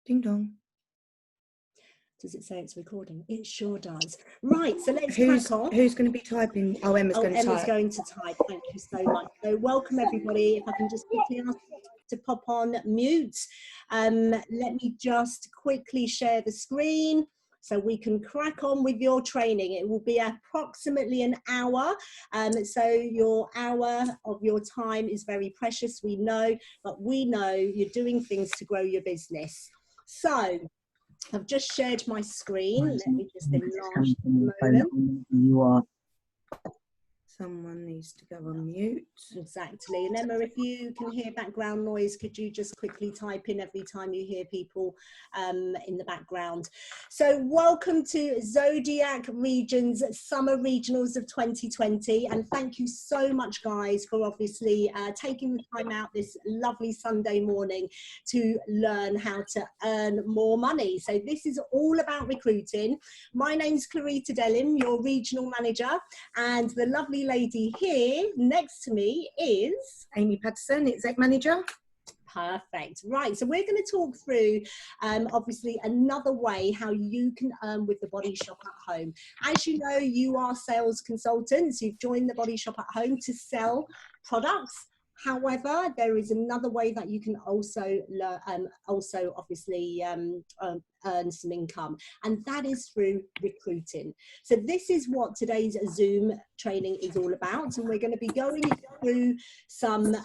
Ding dong. Does it say it's recording? It sure does. Right, so let's Who's crack on. Who's going to be typing? Oh, Emma's going to type. Emma's going to type. Thank you so much. So welcome everybody. If I can just quickly ask to pop on mute. Let me just quickly share the screen so we can crack on with your training. It will be approximately an hour. So your hour of your time is very precious, we know, but we know you're doing things to grow your business. So I've just shared my screen. Let me just enlarge the moment. You are. Someone needs to go on mute. Exactly. And Emma, if you can hear background noise, could you just quickly type in every time you hear people in the background? So welcome to Zodiac Regions Summer Regionals of 2020. And thank you so much, guys, for obviously taking the time out this lovely Sunday morning to learn how to earn more money. So this is all about recruiting. My name's Clarita Dellim, your regional manager, and the lovely lady here next to me is Amy Patterson, exec manager. Perfect. Right, so we're going to talk through obviously another way how you can earn with the Body Shop at Home. As you know, you are sales consultants. You've joined the Body Shop at Home to sell products. However, there is another way that you can also obviously earn some income, and that is through recruiting. So this is what today's Zoom training is all about, and we're going to be going through some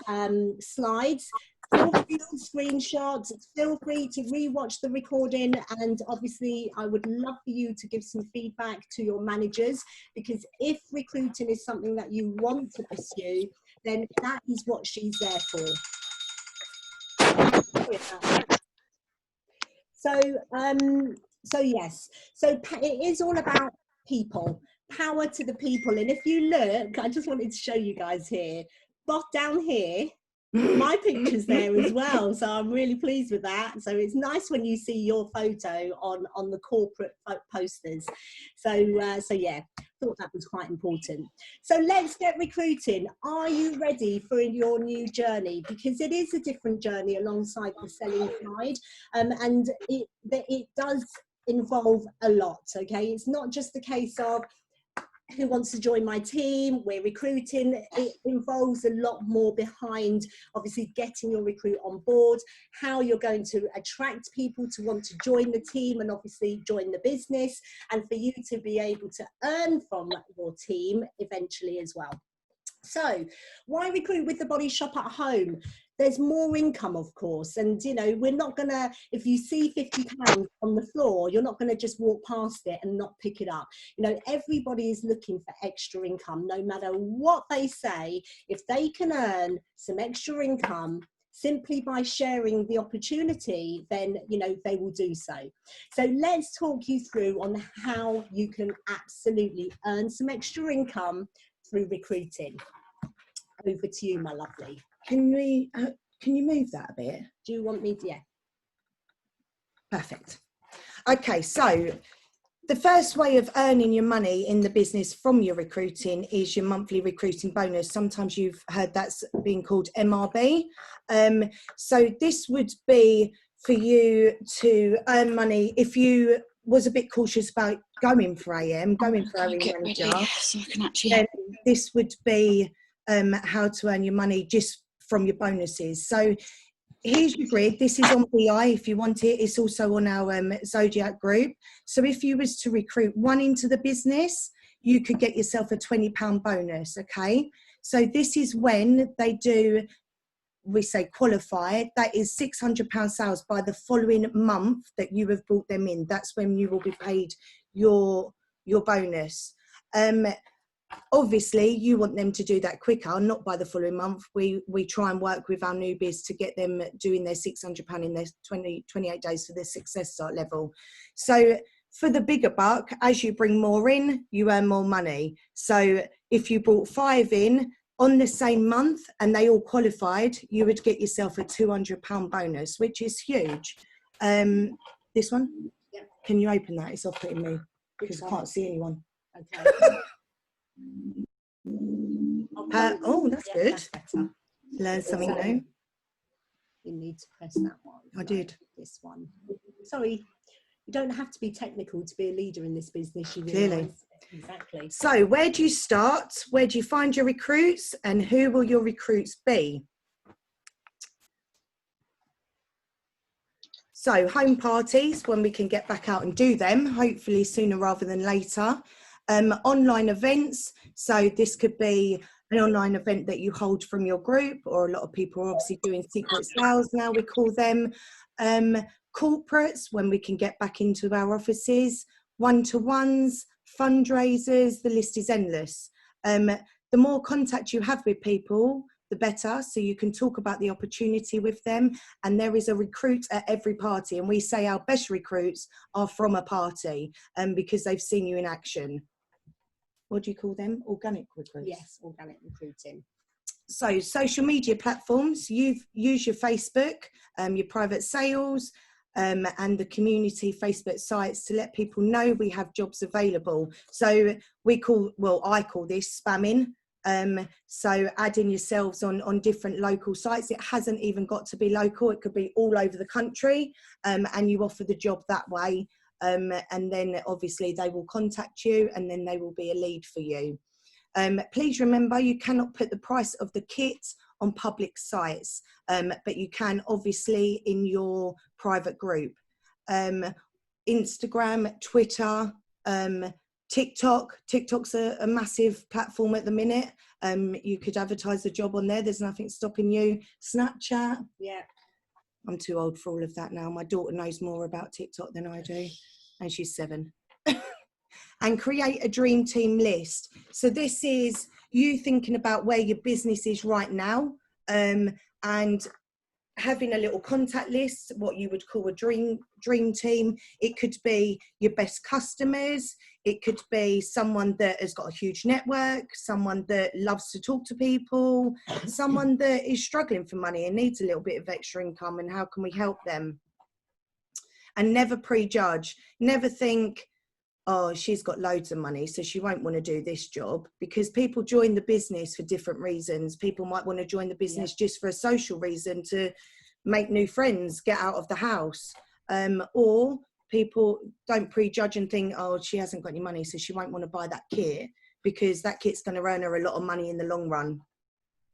slides. Feel free to screenshot, feel free to rewatch the recording, and obviously I would love for you to give some feedback to your managers, because if recruiting is something that you want to pursue, then that is what she's there for. So yes, so it is all about people, power to the people. And if you look, I just wanted to show you guys here, but down here, my picture's there as well, so I'm really pleased with that. So it's nice when you see your photo on the corporate posters. So yeah, thought that was quite important. So let's get recruiting. Are you ready for your new journey? Because it is a different journey alongside the selling side, and it does involve a lot. Okay, it's not just a case of who wants to join my team, we're recruiting. It involves a lot more behind obviously getting your recruit on board, how you're going to attract people to want to join the team and obviously join the business, and for you to be able to earn from your team eventually as well. So why recruit with the Body Shop at Home? There's more income, of course, and you know, we're not gonna, if you see £50 on the floor, you're not gonna just walk past it and not pick it up. You know, everybody is looking for extra income, no matter what they say. If they can earn some extra income simply by sharing the opportunity, then you know they will do so. So let's talk you through on how you can absolutely earn some extra income through recruiting. Over to you, my lovely. Can you move that a bit? Do you want me to? Yeah. Perfect. Okay, so the first way of earning your money in the business from your recruiting is your monthly recruiting bonus. Sometimes you've heard that's being called MRB. So this would be for you to earn money if you was a bit cautious about going for AM, going for AM manager. So I can actually. This would be how to earn your money just from your bonuses. So here's your grid. This is on BI if you want it. It's also on our Zodiac group. So if you was to recruit one into the business, you could get yourself a £20 bonus, okay? So this is when they do, we say qualify, that is £600 sales by the following month that you have brought them in. That's when you will be paid your bonus. Obviously you want them to do that quicker, not by the following month. We try and work with our newbies to get them doing their £600 in their 28 days for their success start level. So for the bigger buck, as you bring more in, you earn more money. So if you brought 5 in on the same month and they all qualified, you would get yourself a £200 bonus, which is huge. This one? Yep. Can you open that? It's off-putting me because I can't see anyone. Okay. Oh, that's good. That's better. Learn something new. You need to press that one. I did. This one. sorry, you don't have to be technical to be a leader in this business, you Clearly. realise. Exactly. So where do you start? Where do you find your recruits? And who will your recruits be? So home parties, when we can get back out and do them, hopefully sooner rather than later. Online events, so this could be an online event that you hold from your group, or a lot of people are obviously doing secret sales now, we call them. Corporates, when we can get back into our offices, one-to-ones, fundraisers, the list is endless. The more contact you have with people, the better, so you can talk about the opportunity with them. And there is a recruit at every party, and we say our best recruits are from a party, because they've seen you in action. What do you call them? Organic recruits? Yes, organic recruiting. So social media platforms, use your Facebook, your private sales, and the community Facebook sites to let people know we have jobs available. So I call this spamming. So adding yourselves on different local sites. It hasn't even got to be local, it could be all over the country, and you offer the job that way, and then obviously they will contact you, and then they will be a lead for you. Please remember, you cannot put the price of the kit on public sites, but you can obviously in your private group. Instagram, Twitter, TikTok's a massive platform at the minute. You could advertise the job on there. There's nothing stopping you. Snapchat. Yeah. I'm too old for all of that now. My daughter knows more about TikTok than I do, and she's 7. And create a dream team list. So this is you thinking about where your business is right now, and having a little contact list, what you would call a dream team. It could be your best customers. It could be someone that has got a huge network, someone that loves to talk to people, someone that is struggling for money and needs a little bit of extra income, and how can we help them? And never prejudge. Never think, oh, she's got loads of money, so she won't want to do this job, because people join the business for different reasons. People might want to join the business just for a social reason, to make new friends, get out of the house. Or people don't prejudge and think, oh, she hasn't got any money, so she won't want to buy that kit, because that kit's going to earn her a lot of money in the long run.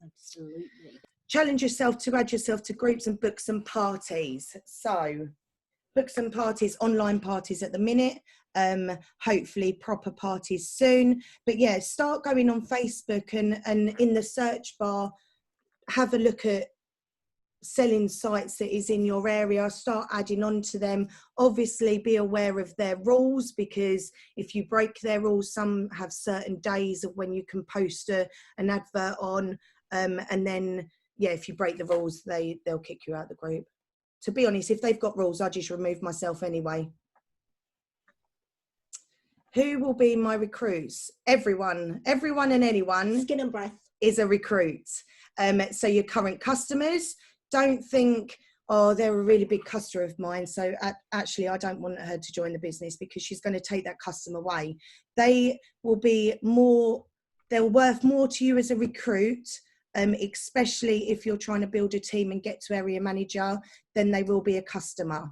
Absolutely. Challenge yourself to add yourself to groups and book some parties. So book some parties, online parties at the minute, hopefully proper parties soon. But yeah, start going on Facebook, and in the search bar, have a look at selling sites that is in your area, start adding on to them. Obviously be aware of their rules, because if you break their rules, some have certain days of when you can post an advert on, and then yeah, if you break the rules, they'll kick you out of the group. To be honest, if they've got rules, I just remove myself anyway. Who will be my recruits? Everyone and anyone. Skin and breath is a recruit. So your current customers, don't think, oh, they're a really big customer of mine, so actually I don't want her to join the business, because she's going to take that customer away. They will be more, they're worth more to you as a recruit, especially if you're trying to build a team and get to area manager, than they will be a customer.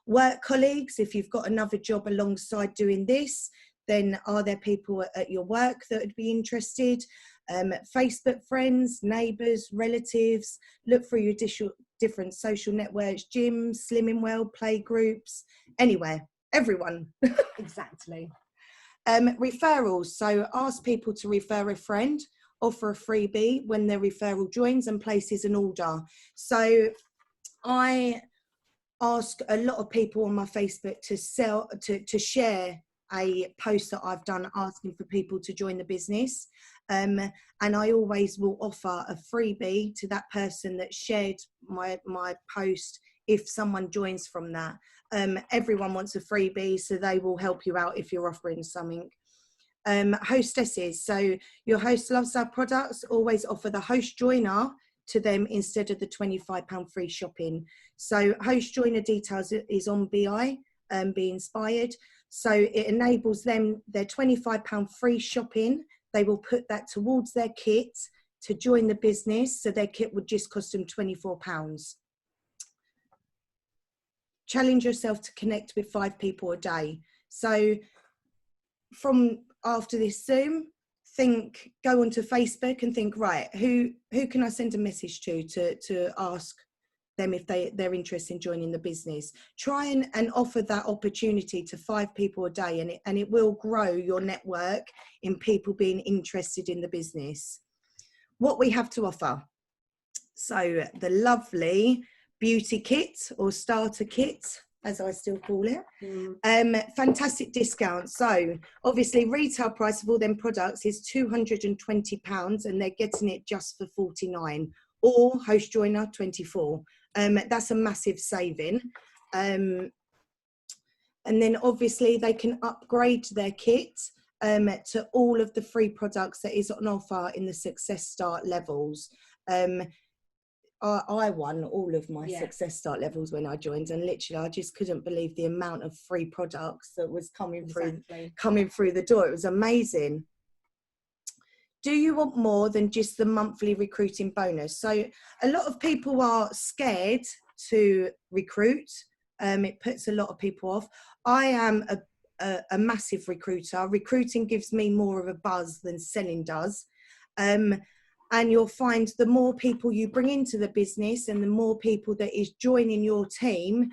Work colleagues, if you've got another job alongside doing this, then are there people at your work that would be interested? Facebook friends, neighbours, relatives, look through your different social networks, gyms, Slimming World, play groups, anywhere, everyone. Exactly. Referrals, so ask people to refer a friend, offer a freebie when their referral joins and places an order. So I ask a lot of people on my Facebook to share a post that I've done asking for people to join the business, and I always will offer a freebie to that person that shared my post if someone joins from that. Everyone wants a freebie, so they will help you out if you're offering something. Hostesses, so your host loves our products, always offer the host joiner to them instead of the £25 free shopping. So host joiner details is on BI, Be Inspired. So it enables them their £25 free shopping. They will put that towards their kit to join the business. So their kit would just cost them £24. challenge yourself to connect with 5 people a day. So from after this Zoom, go onto Facebook and think, right, who can I send a message to ask them if they're interested in joining the business. Try and offer that opportunity to 5 people a day, and it will grow your network in people being interested in the business. What we have to offer. So the lovely beauty kit, or starter kit, as I still call it. Fantastic discount. So obviously retail price of all them products is £220, and they're getting it just for £49, or host joiner £24. That's a massive saving. And then obviously they can upgrade their kit to all of the free products that is on offer in the Success Start levels. I won all of my Success Start levels when I joined, and literally I just couldn't believe the amount of free products that was coming through the door. It was amazing. Do you want more than just the monthly recruiting bonus? So a lot of people are scared to recruit. It puts a lot of people off. I am a massive recruiter. Recruiting gives me more of a buzz than selling does. And you'll find the more people you bring into the business and the more people that is joining your team,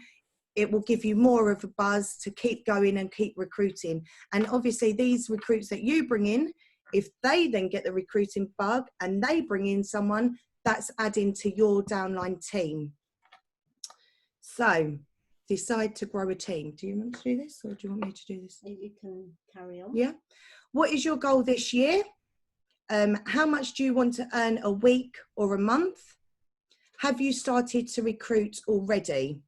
it will give you more of a buzz to keep going and keep recruiting. And obviously these recruits that you bring in, if they then get the recruiting bug and they bring in someone, that's adding to your downline team. So decide to grow a team. Do you want to do this, or do you want me to do this? You can carry on. Yeah. What is your goal this year? How much do you want to earn a week or a month? Have you started to recruit already?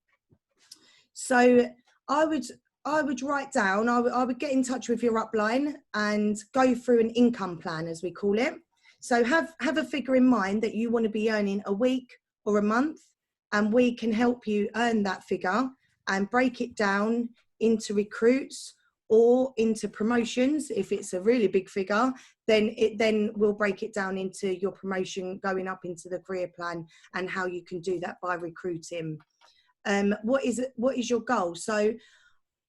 So I would write down, I would get in touch with your upline and go through an income plan, as we call it. So have a figure in mind that you want to be earning a week or a month, and we can help you earn that figure and break it down into recruits or into promotions. If it's a really big figure, then we'll break it down into your promotion going up into the career plan and how you can do that by recruiting. What is your goal? So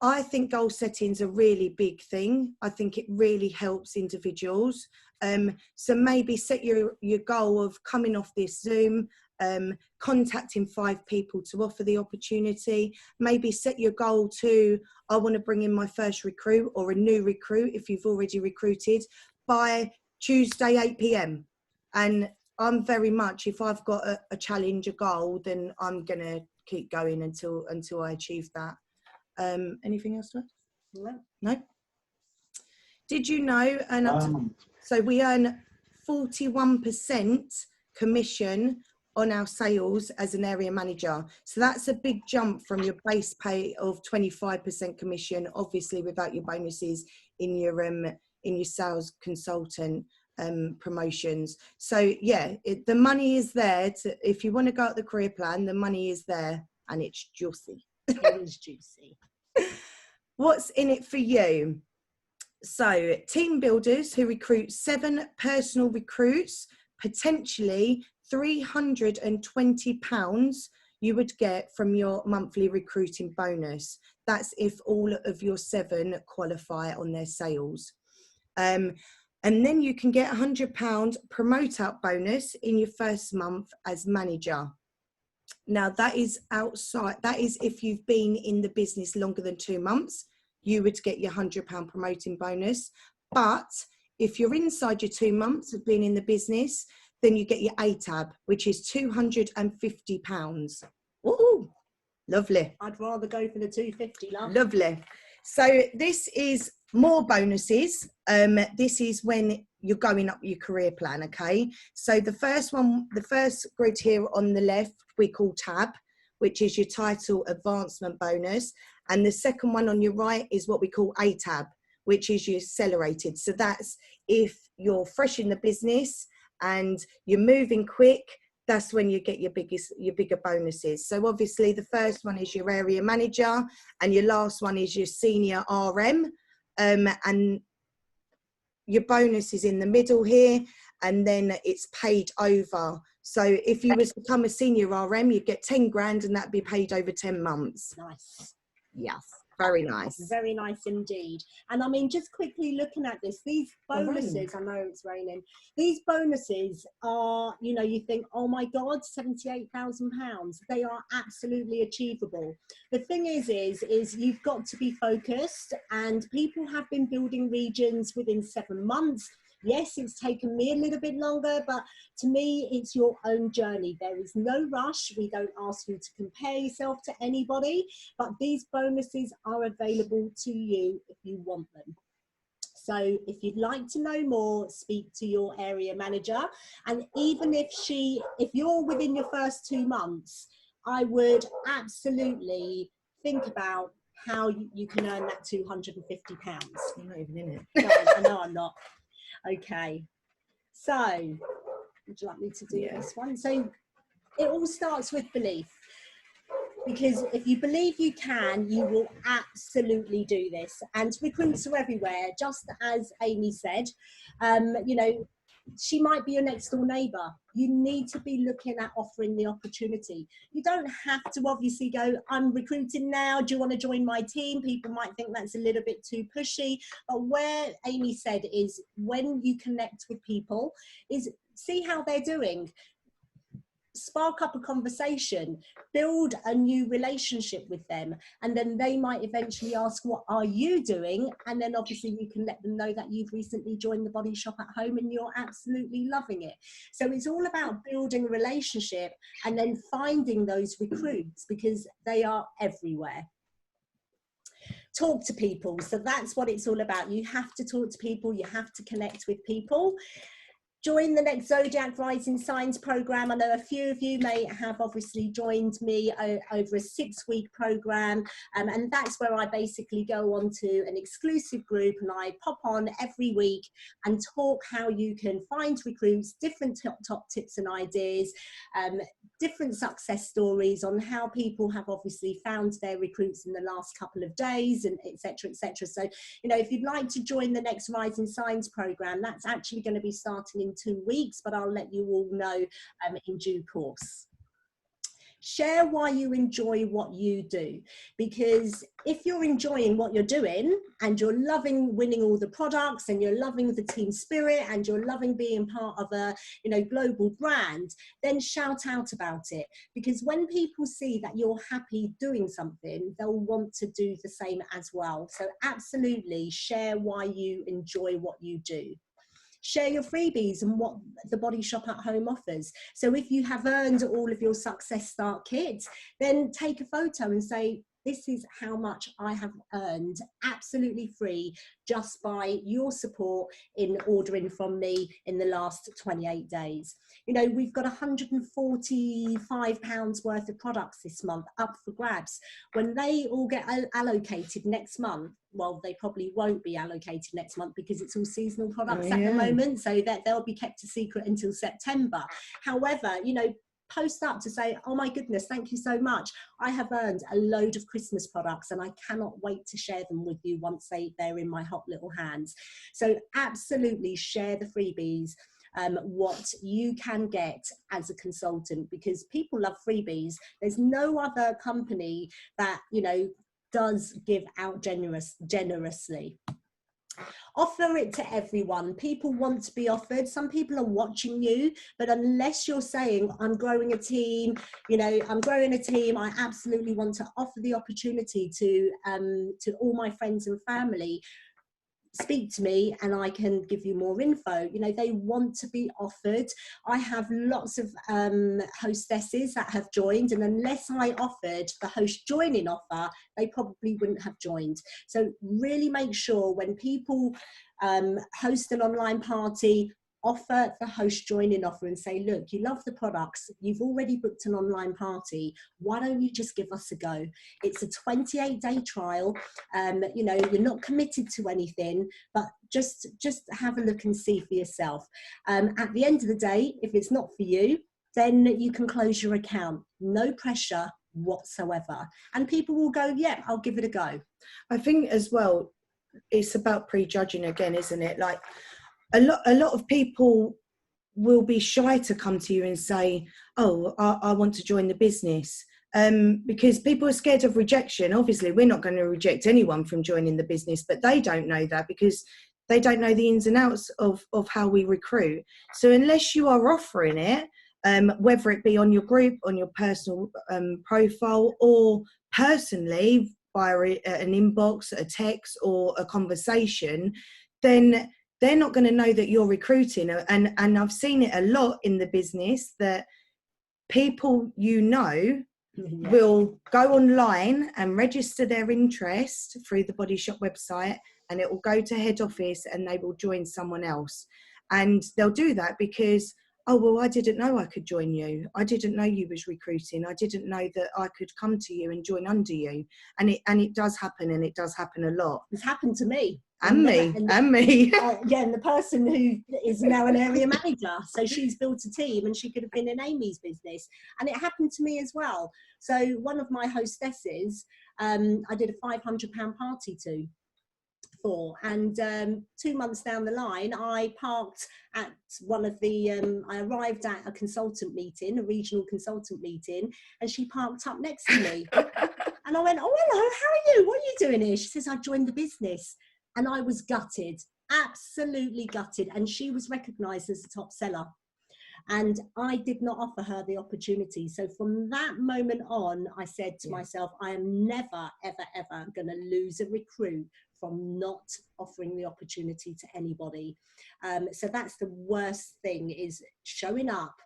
I think goal setting is a really big thing. I think it really helps individuals. So maybe set your goal of coming off this Zoom, contacting 5 people to offer the opportunity. Maybe set your goal to, I want to bring in my first recruit or a new recruit if you've already recruited by Tuesday 8 p.m. And I'm very much, if I've got a challenge, a goal, then I'm going to keep going until I achieve that. Anything else to add? No. Did you know, so we earn 41% commission on our sales as an area manager. So that's a big jump from your base pay of 25% commission, obviously without your bonuses in your sales consultant promotions. So yeah, the money is there. If you want to go at the career plan, the money is there, and it's juicy. It is juicy. What's in it for you? So team builders who recruit 7 personal recruits, potentially £320 you would get from your monthly recruiting bonus. That's if all of your 7 qualify on their sales. And then you can get £100 promote out bonus in your first month as manager. Now that is outside, that is if you've been in the business longer than 2 months, you would get your £100 promoting bonus. But if you're inside your 2 months of being in the business, then you get your ATAB, which is £250. Ooh, lovely. I'd rather go for the 250, love. Lovely. So this is more bonuses. This is when you're going up your career plan, okay? So the first grid here on the left, we call tab, which is your title advancement bonus. And the second one on your right is what we call ATAB, which is your accelerated. So that's if you're fresh in the business and you're moving quick, that's when you get your bigger bonuses. So obviously the first one is your area manager, and your last one is your senior RM. And your bonus is in the middle here, and then it's paid over So if you was to become a senior RM, you'd get 10 grand and that'd be paid over 10 months. Nice. Yes, very nice. Very nice indeed. And I mean, just quickly looking at this, these bonuses, I know it's raining, these bonuses are, you know, you think, oh my God, £78,000. They are absolutely achievable. The thing is you've got to be focused, and people have been building regions within 7 months. Yes, it's taken me a little bit longer, but to me, it's your own journey. There is no rush. We don't ask you to compare yourself to anybody, but these bonuses are available to you if you want them. So if you'd like to know more, speak to your area manager. And even if you're within your first 2 months, I would absolutely think about how you can earn that £250. I'm not even in it. No, I know I'm not. Okay, so would you like me to do this one? So it all starts with belief, because if you believe you can, you will absolutely do this. And recruits are everywhere, just as Amy said. You know, she might be your next door neighbour. You need to be looking at offering the opportunity. You don't have to obviously go, I'm recruiting now, do you want to join my team? People might think that's a little bit too pushy. But where Amy said is, when you connect with people, is see how they're doing. Spark up a conversation, build a new relationship with them, and then they might eventually ask, what are you doing? And then obviously you can let them know that you've recently joined the Body Shop at Home and you're absolutely loving it. So it's all about building a relationship and then finding those recruits, because they are everywhere. Talk to people. So that's what it's all about. You have to talk to people, you have to connect with people. Join the next Zodiac Rising Signs program. I know a few of you may have obviously joined me over a 6-week program, and that's where I basically go on to an exclusive group and I pop on every week and talk how you can find recruits, different top tips and ideas, different success stories on how people have obviously found their recruits in the last couple of days, and etc, etc. So, you know, if you'd like to join the next Rising Signs program, that's actually going to be starting in 2 weeks, but I'll let you all know in due course. Share why you enjoy what you do, because if you're enjoying what you're doing and you're loving winning all the products and you're loving the team spirit and you're loving being part of a, you know, global brand, then shout out about it, because when people see that you're happy doing something, they'll want to do the same as well. So absolutely share why you enjoy what you do. Share your freebies and what the Body Shop at Home offers. So if you have earned all of your Success Start kits, then take a photo and say, this is how much I have earned absolutely free just by your support in ordering from me in the last 28 days. You know, we've got £145 worth of products this month up for grabs. When they all get allocated next month, well, they probably won't be allocated next month because it's all seasonal products at the moment, so that they'll be kept a secret until September. However, you know, post up to say, oh my goodness, thank you so much. I have earned a load of Christmas products and I cannot wait to share them with you once they're in my hot little hands. So absolutely share the freebies, what you can get as a consultant, because people love freebies. There's no other company that, you know, does give out generously. Offer it to everyone. People want to be offered. Some people are watching you, but unless you're saying, I'm growing a team, you know, I'm growing a team, I absolutely want to offer the opportunity to all my friends and family, speak to me and I can give you more info. You know, they want to be offered. I have lots of hostesses that have joined, and unless I offered the host joining offer, they probably wouldn't have joined. So really make sure when people host an online party, offer the host joining offer and say, look, you love the products, you've already booked an online party, why don't you just give us a go? It's a 28-day trial. You know, you're not committed to anything, but just have a look and see for yourself. At the end of the day, if it's not for you, then you can close your account. No pressure whatsoever. And people will go, yeah, I'll give it a go. I think as well, it's about prejudging again, isn't it? Like, a lot of people will be shy to come to you and say, oh, I want to join the business. Because people are scared of rejection. Obviously, we're not going to reject anyone from joining the business, but they don't know that because they don't know the ins and outs of how we recruit. So unless you are offering it, whether it be on your group, on your personal profile, or personally via an inbox, a text, or a conversation, then they're not going to know that you're recruiting. And I've seen it a lot in the business that people will go online and register their interest through the Body Shop website, and it will go to head office and they will join someone else. And they'll do that because, oh, well, I didn't know I could join you. I didn't know you was recruiting. I didn't know that I could come to you and join under you. And it does happen, and it does happen a lot. It's happened to me. And me. Yeah, and the person who is now an area manager. So she's built a team, and she could have been in Amy's business. And it happened to me as well. So one of my hostesses, I did a £500 party for, and 2 months down the line, I parked at one of the, I arrived at a consultant meeting, a regional consultant meeting, and she parked up next to me. And I went, oh, hello, how are you? What are you doing here? She says, I joined the business. And I was gutted, absolutely gutted. And she was recognised as a top seller. And I did not offer her the opportunity. So from that moment on, I said to myself, I am never, ever, ever going to lose a recruit from not offering the opportunity to anybody. So that's the worst thing, is showing up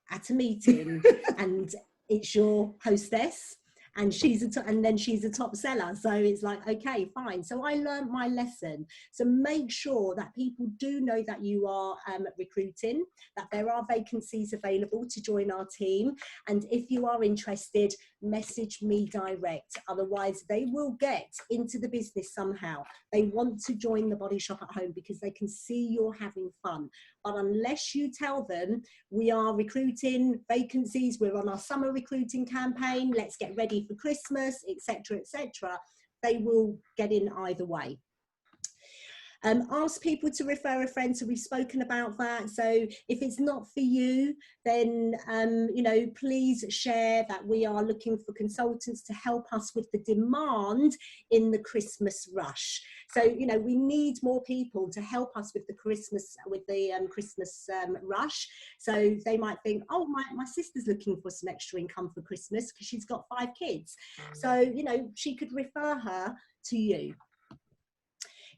at a meeting and it's your hostess, and then she's a top seller. So it's like, okay, fine. So I learned my lesson. So make sure that people do know that you are recruiting, that there are vacancies available to join our team. And if you are interested, message me direct. Otherwise, they will get into the business somehow. They want to join the Body Shop at Home because they can see you're having fun. But unless you tell them, we are recruiting vacancies, we're on our summer recruiting campaign, let's get ready for Christmas, etc., etc., they will get in either way. Ask people to refer a friend. So we've spoken about that. So if it's not for you, then, you know, please share that we are looking for consultants to help us with the demand in the Christmas rush. So, you know, we need more people to help us with the Christmas rush. So they might think, oh, my sister's looking for some extra income for Christmas because she's got 5 kids. So, you know, she could refer her to you.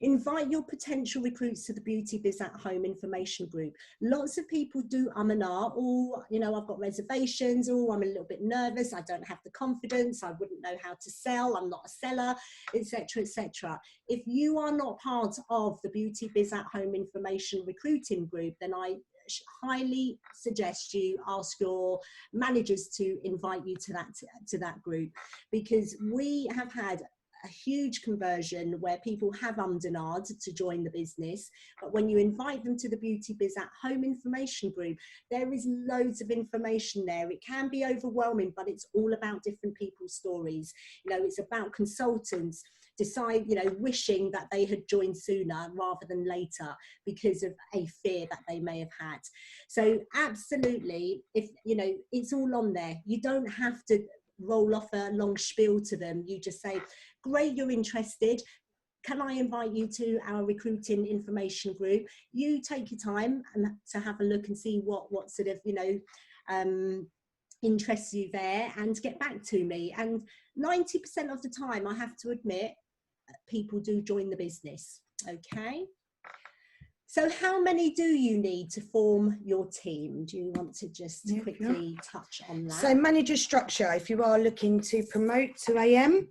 Invite your potential recruits to the Beauty Biz at Home information group. Lots of people do and ah, oh, you know, I've got reservations, oh, I'm a little bit nervous, I don't have the confidence, I wouldn't know how to sell, I'm not a seller, etc., etc. If you are not part of the Beauty Biz at Home information recruiting group, then I highly suggest you ask your managers to invite you to that group, because we have had a huge conversion where people have ummed to join the business, but when you invite them to the Beauty Biz at Home information group, there is loads of information there. It can be overwhelming, but it's all about different people's stories. You know, it's about consultants wishing that they had joined sooner rather than later because of a fear that they may have had. So absolutely, if you know, it's all on there. You don't have to roll off a long spiel to them. You just say, great, you're interested, can I invite you to our recruiting information group? You take your time and to have a look and see what sort of, you know, interests you there, and get back to me. And 90% of the time, I have to admit, people do join the business. Okay. So how many do you need to form your team? Do you want to just quickly touch on that? So manager structure, if you are looking to promote to AM,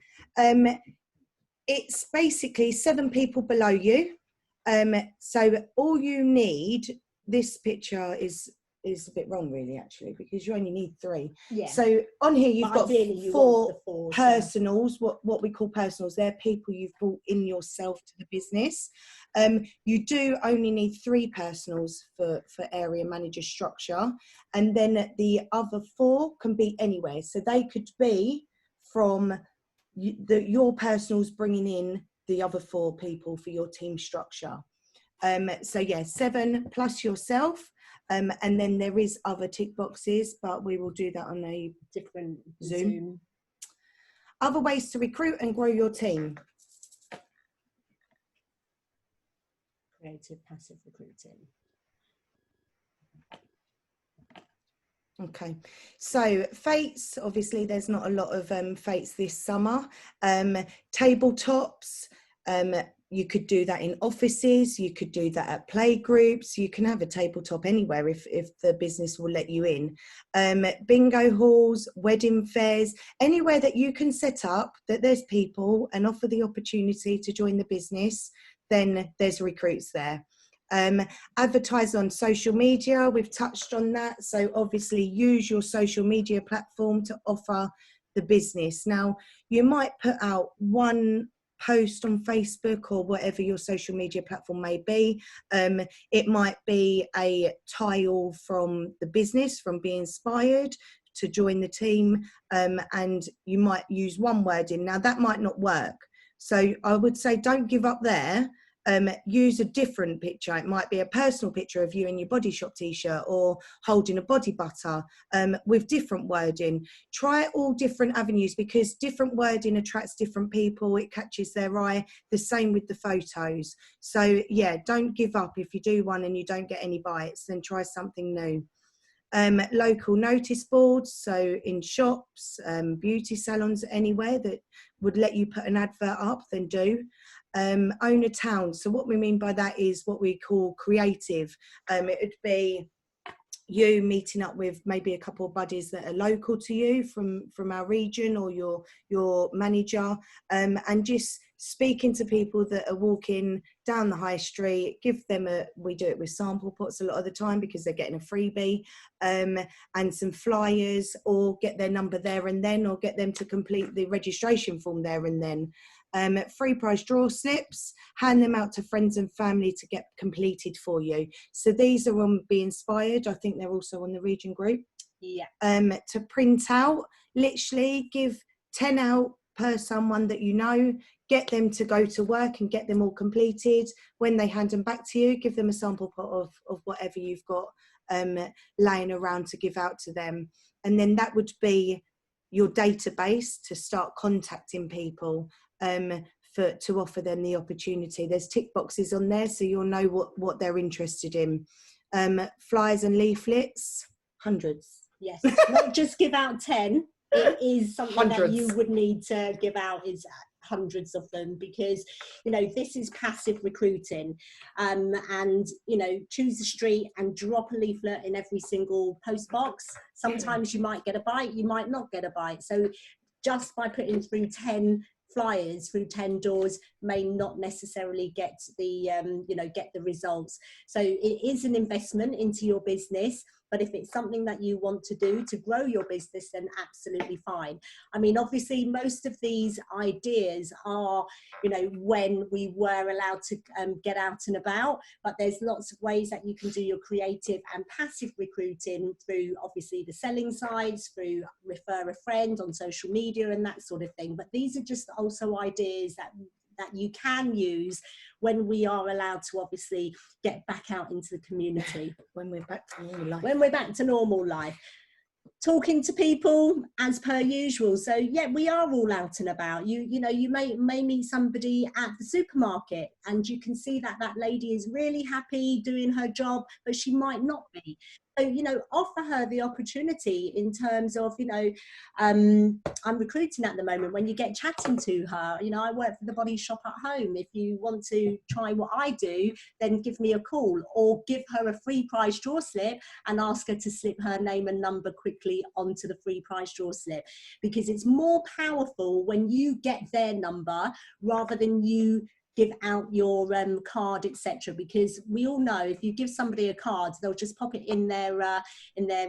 it's basically 7 people below you. So all you need, this picture is a bit wrong really, actually, because you only need 3. Yeah. So on here you've got you 4 personals, what we call personals. They're people you've brought in yourself to the business. You do only need 3 personals for area manager structure, and then the other 4 can be anywhere. So they could be from your personals bringing in the other 4 people for your team structure. So yeah, 7 plus yourself. And then there is other tick boxes, but we will do that on a different Zoom. Other ways to recruit and grow your team. Creative passive recruiting. Okay, so fates, obviously there's not a lot of fates this summer. Tabletops, you could do that in offices, you could do that at play groups, you can have a tabletop anywhere if the business will let you in. Bingo halls, wedding fairs, anywhere that you can set up that there's people and offer the opportunity to join the business, then there's recruits there. Advertise on social media, we've touched on that, so obviously use your social media platform to offer the business. Now you might put out one post on Facebook or whatever your social media platform may be. It might be a tile from the business, from Be Inspired to join the team, and you might use one word in. Now that might not work, so I would say don't give up there. Use a different picture. It might be a personal picture of you in your Body Shop t-shirt or holding a body butter, with different wording. Try all different avenues, because different wording attracts different people. It catches their eye. The same with the photos. So yeah, don't give up. If you do one and you don't get any bites, then try something new. Local notice boards, so in shops, beauty salons, anywhere that would let you put an advert up, then do. Own a town. So what we mean by that is what we call creative. It would be you meeting up with maybe a couple of buddies that are local to you from our region, or your manager, and just speaking to people that are walking down the high street. Give them we do it with sample pots a lot of the time because they're getting a freebie, and some flyers, or get their number there and then, or get them to complete the registration form there and then. Free prize draw slips, hand them out to friends and family to get completed for you. So these are on Be Inspired. I think they're also on the region group. Yeah. To print out, literally give 10 out per someone that you know, get them to go to work and get them all completed. When they hand them back to you, give them a sample pot of whatever you've got laying around to give out to them. And then that would be your database to start contacting people, to offer them the opportunity. There's tick boxes on there, so you'll know what they're interested in. Flyers and leaflets, hundreds. Yes, not just give out 10. It is something Hundreds. that you would need to give out, is hundreds of them, because this is passive recruiting, and choose a street and drop a leaflet in every single post box. Sometimes you might get a bite, you might not get a bite. So just by putting through 10 flyers through 10 doors may not necessarily get the get the results. So it is an investment into your business, but if it's something that you want to do to grow your business, then absolutely fine. I mean, obviously most of these ideas are when we were allowed to get out and about, but there's lots of ways that you can do your creative and passive recruiting through obviously the selling sides, through refer a friend on social media and that sort of thing. But these are just also ideas that you can use when we are allowed to obviously get back out into the community. When we're back to normal life. When we're back to normal life. Talking to people as per usual. So yeah, we are all out and about. You may meet somebody at the supermarket and you can see that lady is really happy doing her job, but she might not be. So, offer her the opportunity in terms of, I'm recruiting at the moment. When you get chatting to her, I work for the Body Shop at Home. If you want to try what I do, then give me a call, or give her a free prize draw slip and ask her to slip her name and number quickly onto the free prize draw slip, because it's more powerful when you get their number rather than you give out your card, etc. Because we all know if you give somebody a card, they'll just pop it in their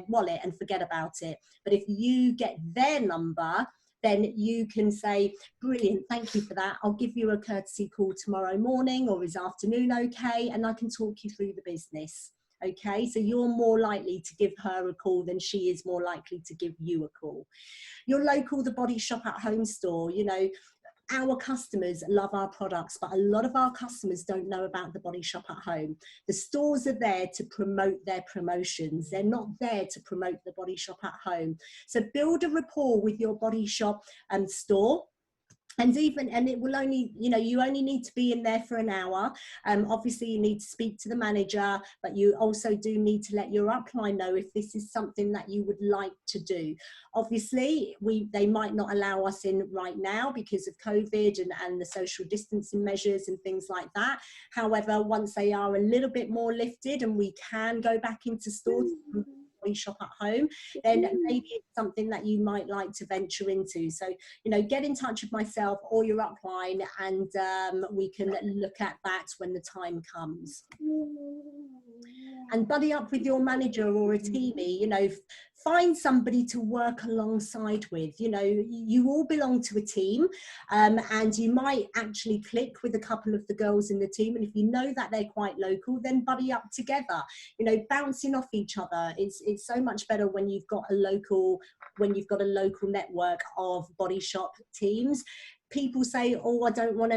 wallet and forget about it. But if you get their number, then you can say, brilliant, thank you for that. I'll give you a courtesy call tomorrow morning, or is afternoon okay? And I can talk you through the business. Okay, so you're more likely to give her a call than she is more likely to give you a call. Your local The Body Shop at Home store, our customers love our products, but a lot of our customers don't know about the Body Shop at Home. The stores are there to promote their promotions. They're not there to promote the Body Shop at Home. So build a rapport with your Body Shop store. And it will only, you only need to be in there for an hour. Obviously you need to speak to the manager, but you also do need to let your upline know if this is something that you would like to do. Obviously they might not allow us in right now because of COVID and the social distancing measures and things like that. However, once they are a little bit more lifted and we can go back into stores, Shop at Home, then maybe it's something that you might like to venture into. So get in touch with myself or your upline, and we can look at that when the time comes. And buddy up with your manager or a teamie. Find somebody to work alongside with. You all belong to a team, and you might actually click with a couple of the girls in the team, and if you know that they're quite local, then buddy up together. Bouncing off each other. It's so much better when you've got a local network of Body Shop teams. People say, oh, I don't want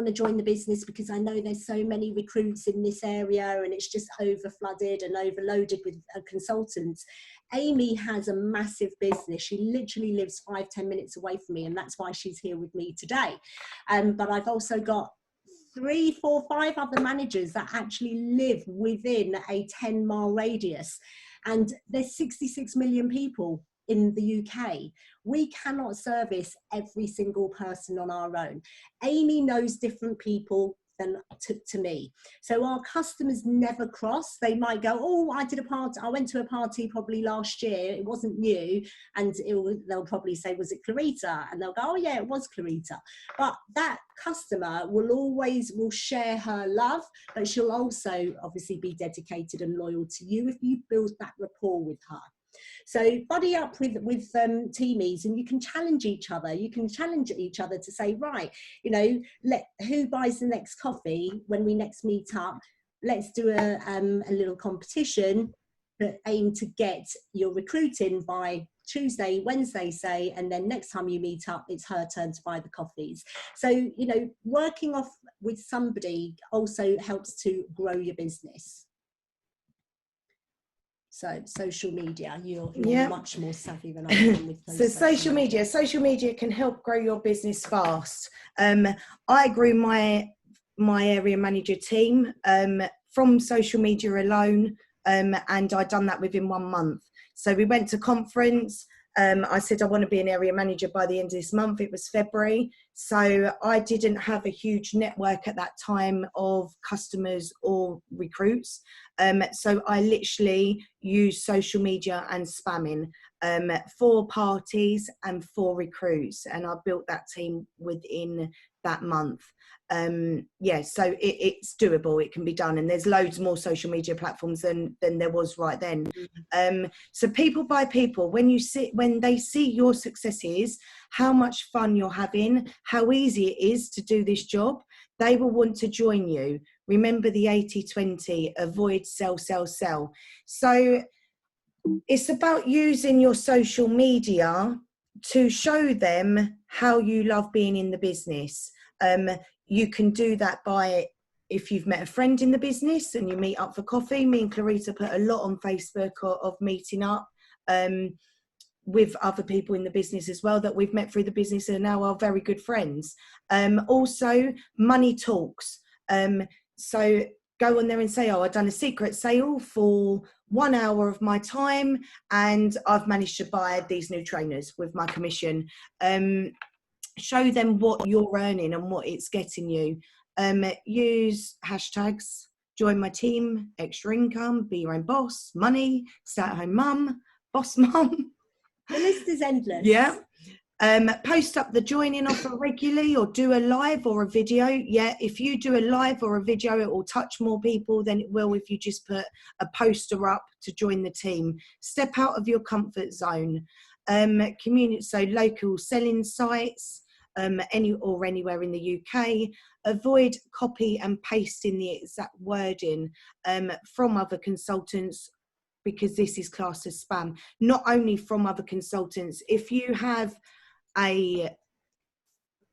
to join the business because I know there's so many recruits in this area and it's just over flooded and overloaded with consultants. Amy has a massive business. She literally lives 5-10 minutes away from me, and that's why she's here with me today. But I've also got 3, 4, 5 other managers that actually live within a 10-mile radius, and there's 66 million people in the UK. We cannot service every single person on our own. Amy knows different people than to me. So our customers never cross. They might go, oh, I went to a party probably last year, it wasn't you, and they'll probably say, was it Clarita? And they'll go, oh yeah, it was Clarita. But that customer will share her love, but she'll also obviously be dedicated and loyal to you if you build that rapport with her. So buddy up with teamies, and you can challenge each other. You can challenge each other to say, right, who buys the next coffee when we next meet up? Let's do a little competition, but aim to get your recruiting by Tuesday, Wednesday, say, and then next time you meet up, it's her turn to buy the coffees. So, working off with somebody also helps to grow your business. So social media, you're much more savvy than I am with those. So social media can help grow your business fast. I grew my area manager team from social media alone, and I'd done that within 1 month. So we went to conference. I said I want to be an area manager by the end of this month. It was February. So I didn't have a huge network at that time of customers or recruits. So I literally used social media and spamming for parties and for recruits. And I built that team within that month. So it's doable, it can be done, and there's loads more social media platforms than there was right then. So people buy people. When they see your successes, how much fun you're having, how easy it is to do this job, they will want to join you. Remember the 80-20, avoid sell. So it's about using your social media to show them how you love being in the business. You can do that by, if you've met a friend in the business and you meet up for coffee. Me and Clarita put a lot on Facebook of meeting up with other people in the business as well that we've met through the business and now are very good friends. Also, money talks. So go on there and say, oh, I've done a secret sale for 1 hour of my time and I've managed to buy these new trainers with my commission. Show them what you're earning and what it's getting you. Use hashtags, join my team, extra income, be your own boss, money, stay-at-home mum, boss mum. The list is endless. Yeah. Post up the joining offer regularly, or do a live or a video. Yeah, if you do a live or a video, it will touch more people than it will if you just put a poster up to join the team. Step out of your comfort zone. Community, so local selling sites, anywhere in the UK. Avoid copy and pasting the exact wording from other consultants, because this is classed as spam. Not only from other consultants. If you have a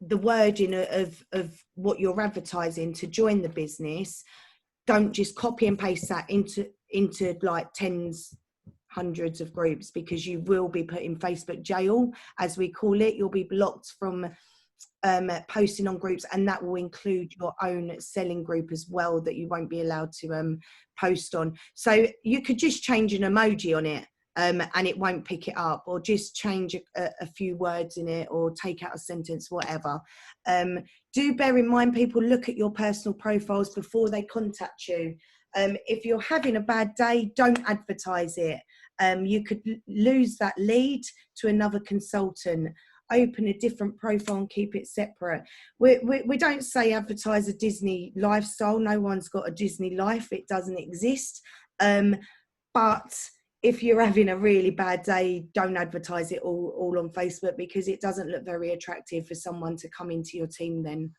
the wording of what you're advertising to join the business, don't just copy and paste that into like hundreds of groups, because you will be put in Facebook jail, as we call it. You'll be blocked from posting on groups, and that will include your own selling group as well, that you won't be allowed to post on. So you could just change an emoji on it, and it won't pick it up, or just change a few words in it, or take out a sentence, whatever. Do bear in mind, people look at your personal profiles before they contact you. If you're having a bad day, don't advertise it. You could lose that lead to another consultant. Open a different profile and keep it separate. We don't say advertise a Disney lifestyle. No one's got a Disney life. It doesn't exist. But if you're having a really bad day, don't advertise it all on Facebook, because it doesn't look very attractive for someone to come into your team then.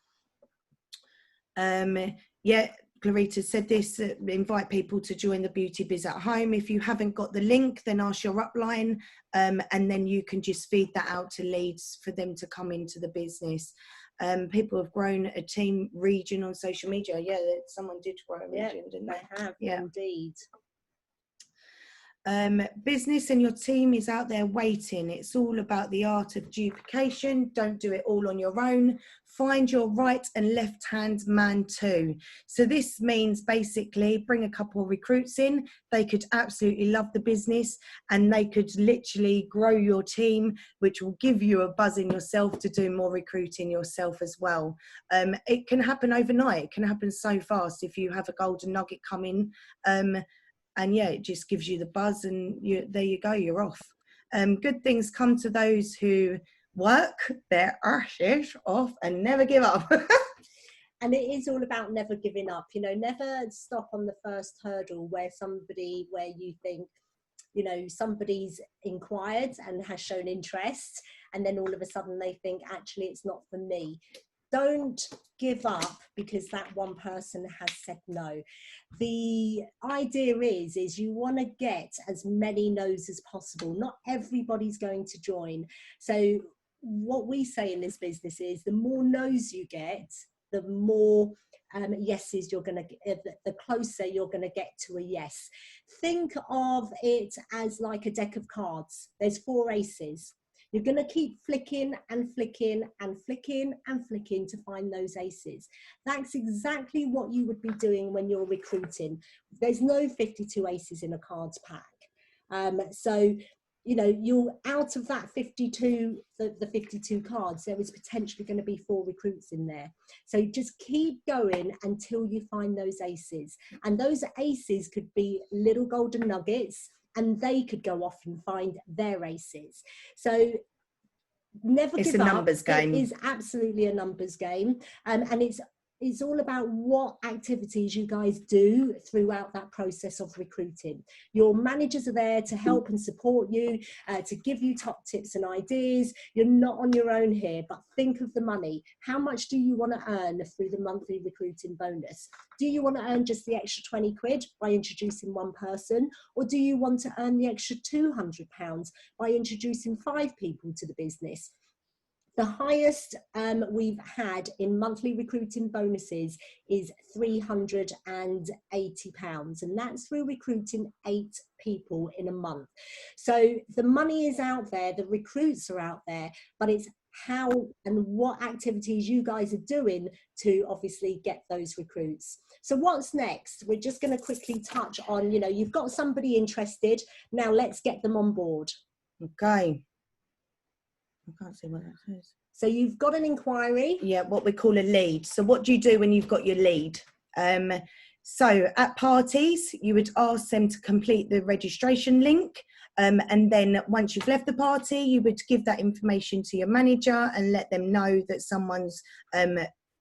Yeah, Clarita said this, invite people to join the Beauty Biz at Home. If you haven't got the link, then ask your upline, and then you can just feed that out to leads for them to come into the business. People have grown a team region on social media. Yeah, someone did grow a region, didn't they? They have, indeed. Business and your team is out there waiting. It's all about the art of duplication. Don't do it all on your own. Find your right and left hand man too. So this means basically bring a couple of recruits in. They could absolutely love the business, and they could literally grow your team, which will give you a buzz in yourself to do more recruiting yourself as well. It can happen overnight. It can happen so fast if you have a golden nugget come in. And yeah, it just gives you the buzz, and there you go, you're off. Good things come to those who work their arses off and never give up. And it is all about never giving up, you know, never stop on the first hurdle where you think, you know, somebody's inquired and has shown interest, and then all of a sudden they think, actually, it's not for me. Don't give up because that one person has said no. The idea is you want to get as many no's as possible. Not everybody's going to join. So what we say in this business is the more no's you get, the more yeses you're going to get, the closer you're going to get to a yes. Think of it as like a deck of cards. There's 4 aces. You're going to keep flicking and flicking and flicking and flicking to find those aces. That's exactly what you would be doing when you're recruiting. There's no 52 aces in a cards pack. So, you know, you're out of that 52, the 52 cards, there is potentially going to be 4 recruits in there. So just keep going until you find those aces. And those aces could be little golden nuggets, and they could go off and find their aces. So never give up. It's a numbers game. It is absolutely a numbers game. And it's all about what activities you guys do throughout that process of recruiting. Your managers are there to help and support you, to give you top tips and ideas. You're not on your own here, but think of the money. How much do you want to earn through the monthly recruiting bonus? Do you want to earn just the extra 20 quid by introducing one person? Or do you want to earn the extra £200 by introducing 5 people to the business? The highest we've had in monthly recruiting bonuses is £380, and that's through recruiting 8 people in a month. So the money is out there, the recruits are out there, but it's how and what activities you guys are doing to obviously get those recruits. So what's next? We're just going to quickly touch on, you know, you've got somebody interested, now let's get them on board. Okay. I can't see what that says. So you've got an inquiry. Yeah, what we call a lead. So what do you do when you've got your lead? So at parties, you would ask them to complete the registration link. And then once you've left the party, you would give that information to your manager and let them know that someone's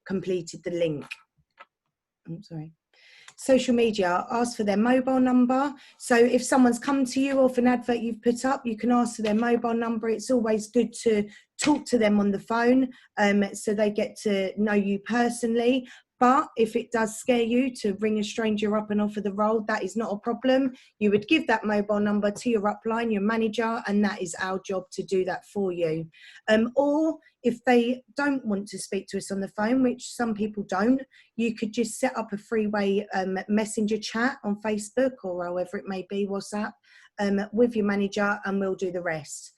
completed the link. I'm sorry. Social media, ask for their mobile number. So if someone's come to you off an advert you've put up, you can ask for their mobile number. It's always good to talk to them on the phone, so they get to know you personally. But if it does scare you to ring a stranger up and offer the role, that is not a problem. You would give that mobile number to your upline, your manager, and that is our job to do that for you. Or if they don't want to speak to us on the phone, which some people don't, you could just set up a three-way messenger chat on Facebook or however it may be, WhatsApp, with your manager, and we'll do the rest.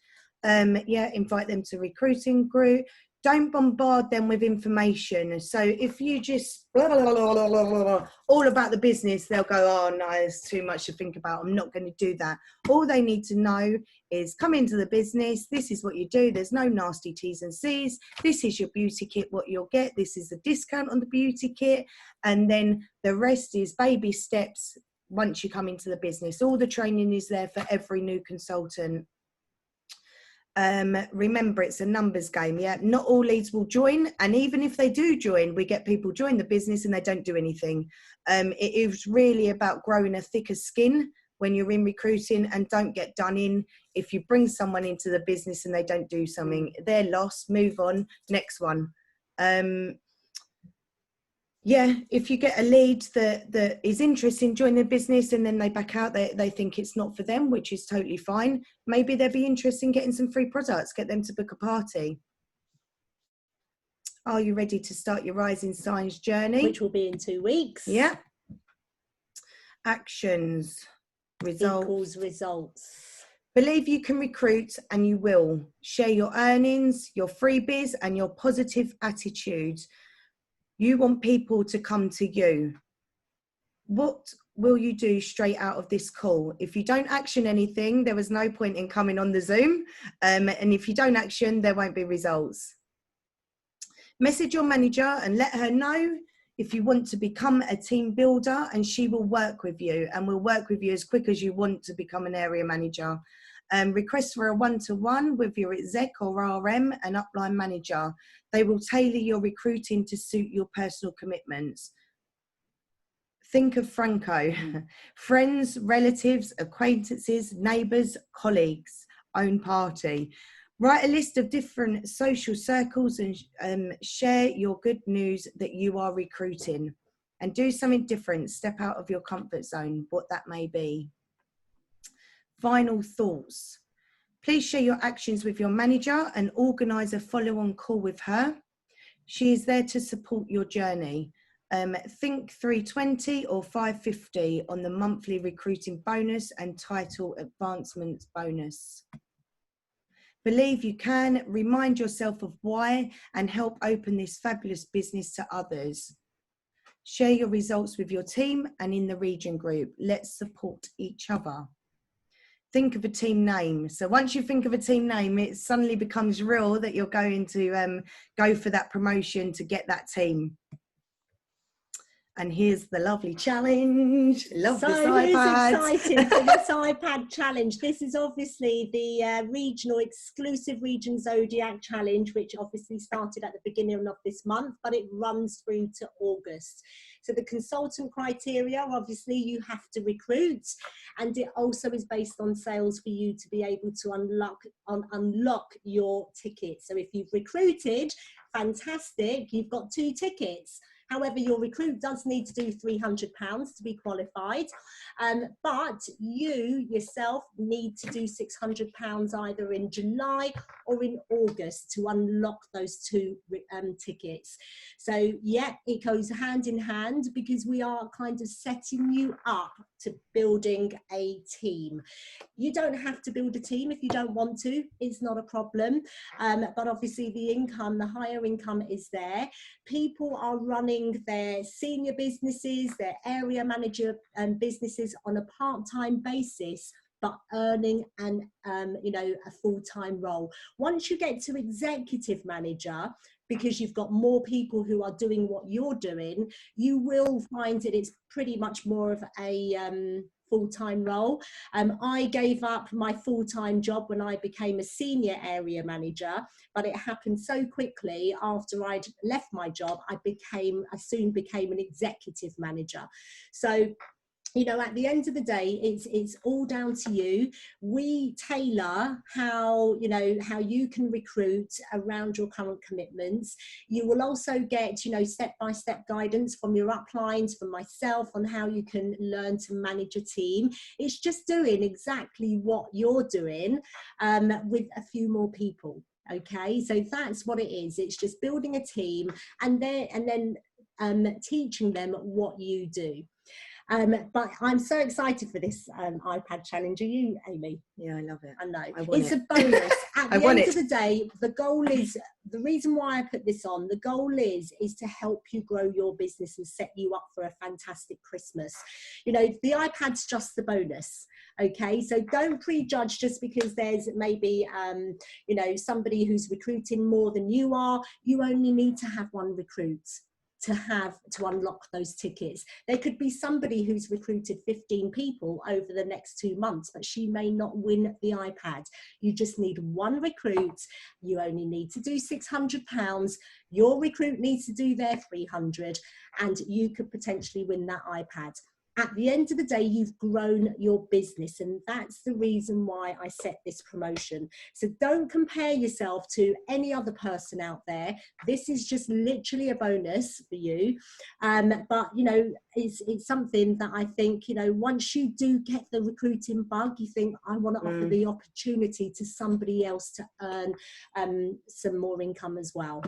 Invite them to recruiting group. Don't bombard them with information. So if you just blah, blah, blah, blah, blah, blah, all about the business, they'll go, oh no, it's too much to think about. I'm not going to do that. All they need to know is come into the business. This is what you do. There's no nasty T's and C's. This is your beauty kit, what you'll get. This is the discount on the beauty kit. And then the rest is baby steps once you come into the business. All the training is there for every new consultant. Remember, it's a numbers game. Yeah, not all leads will join, and even if they do join, we get people join the business and they don't do anything. It is really about growing a thicker skin when you're in recruiting, and don't get done in. If you bring someone into the business and they don't do something, they're lost. Move on, next one. If you get a lead that is interested in joining the business and then they back out, they think it's not for them, which is totally fine. Maybe they'd be interested in getting some free products, get them to book a party. Are you ready to start your Rising Signs journey? Which will be in 2 weeks. Yeah. Actions. Results. Equals results. Believe you can recruit, and you will. Share your earnings, your freebies, and your positive attitude. You want people to come to you. What will you do straight out of this call? If you don't action anything, there was no point in coming on the Zoom. And if you don't action, there won't be results. Message your manager and let her know if you want to become a team builder, and she will work with you, and will work with you as quick as you want to become an area manager. Request for a one-to-one with your exec or RM and upline manager. They will tailor your recruiting to suit your personal commitments. Think of Franco. Friends, relatives, acquaintances, neighbours, colleagues, own party. Write a list of different social circles and share your good news that you are recruiting. And do something different. Step out of your comfort zone, what that may be. Final thoughts. Please share your actions with your manager and organise a follow-on call with her. She is there to support your journey. Think 320 or 550 on the monthly recruiting bonus and title advancement bonus. Believe you can. Remind yourself of why and help open this fabulous business to others. Share your results with your team and in the region group. Let's support each other. Think of a team name. So once you think of a team name, it suddenly becomes real that you're going to go for that promotion to get that team. And here's the lovely challenge. Love this iPad. So who's excited for this iPad challenge? This is obviously the regional exclusive Region Zodiac challenge, which obviously started at the beginning of this month, but it runs through to August. So the consultant criteria, obviously you have to recruit, and it also is based on sales for you to be able to unlock your ticket. So if you've recruited, fantastic, you've got 2 tickets. However, your recruit does need to do £300 to be qualified, but you yourself need to do £600 either in July or in August to unlock those 2 tickets. So yeah, it goes hand in hand, because we are kind of setting you up to building a team. You don't have to build a team if you don't want to, it's not a problem, but obviously the income, the higher income is there. People are running their senior businesses, their area manager businesses on a part-time basis, but earning a full-time role. Once you get to executive manager, because you've got more people who are doing what you're doing, you will find that it's pretty much more of a full-time role. I gave up my full-time job when I became a senior area manager, but it happened so quickly after I'd left my job, I soon became an executive manager. So you know, at the end of the day, it's all down to you. We tailor how, you know, how you can recruit around your current commitments. You will also get, you know, step-by-step guidance from your uplines, from myself, on how you can learn to manage a team. It's just doing exactly what you're doing with a few more people. Okay, so that's what it is. It's just building a team and then teaching them what you do. But I'm so excited for this iPad challenge. Are you, Amy? Yeah, I love it. I know. It's a bonus. At I the want end it. of the day, the goal is, the reason why I put this on, the goal is to help you grow your business and set you up for a fantastic Christmas. You know, the iPad's just the bonus. Okay, so don't prejudge just because there's maybe, you know, somebody who's recruiting more than you are. You only need to have one recruit to unlock those tickets. There could be somebody who's recruited 15 people over the next 2 months, but she may not win the iPad. You just need one recruit. You only need to do £600. Your recruit needs to do their 300, and you could potentially win that iPad. At the end of the day, you've grown your business, and that's the reason why I set this promotion. So don't compare yourself to any other person out there. This is just literally a bonus for you. But, you know, it's something that I think, you know, once you do get the recruiting bug, you think, I want to offer the opportunity to somebody else to earn some more income as well.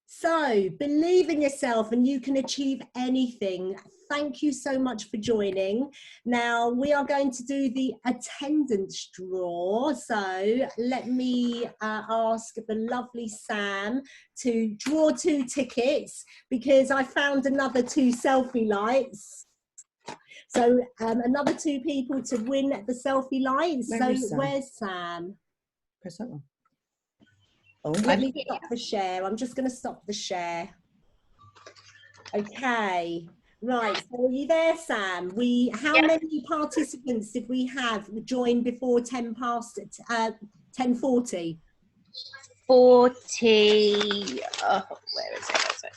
So believe in yourself and you can achieve anything. Thank you so much for joining. Now we are going to do the attendance draw. So let me ask the lovely Sam to draw 2 tickets, because I found another 2 selfie lights. So another 2 people to win the selfie lights. Where's Sam? Press that one. Oh, let me stop the share. I'm just going to stop the share. Okay. Right. So are you there, Sam? How many participants did we have join before 10 past 10:40? 40. Oh, where is it?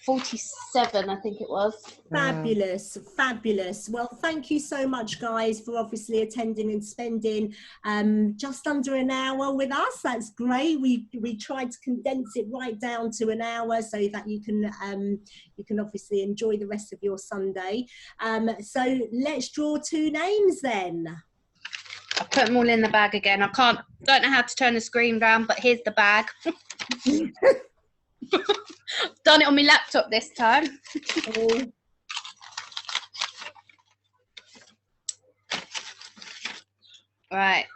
47, I think it was. Fabulous, fabulous. Well, thank you so much, guys, for obviously attending and spending just under an hour with us. That's great. We tried to condense it right down to an hour so that you can obviously enjoy the rest of your Sunday. So let's draw 2 names then. I put them all in the bag again. Don't know how to turn the screen round, but here's the bag. Done it on my laptop this time. Right.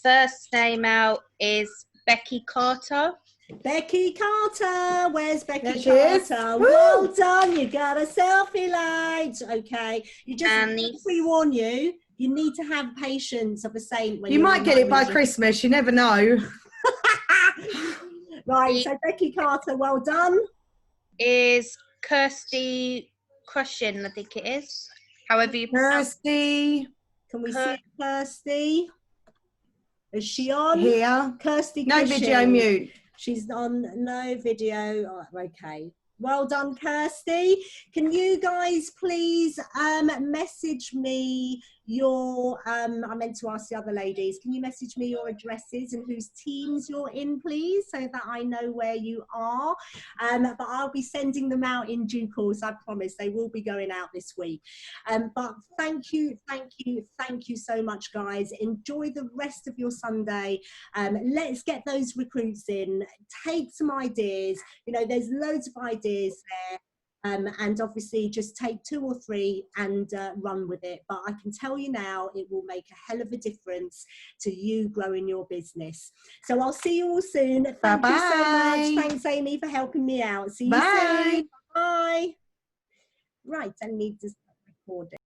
First name out is Becky Carter. Becky Carter, where's Becky There Carter? Well done, you got a selfie light. Okay, you just pre-warn you. You need to have patience of a saint. When you might get it by Christmas. You never know. Right, so Becky Carter, well done. Is Kirsty Crushin, I think it is. However you pronounce Kirsty. Can we see Kirsty? Is she on? Here. Kirsty No Cushing. video, mute. She's on no video. Oh, okay. Well done, Kirsty. Can you guys please message me your, I meant to ask the other ladies, can you message me your addresses and whose teams you're in, please, so that I know where you are. But I'll be sending them out in due course, I promise. They will be going out this week. But thank you so much, guys. Enjoy the rest of your Sunday. Let's get those recruits in. Take some ideas. You know, there's loads of ideas there. And obviously just take 2 or 3 and run with it. But I can tell you now, it will make a hell of a difference to you growing your business. So I'll see you all soon. Thank you so much. Thanks, Amy, for helping me out. See you soon. Bye. Right, I need to start recording.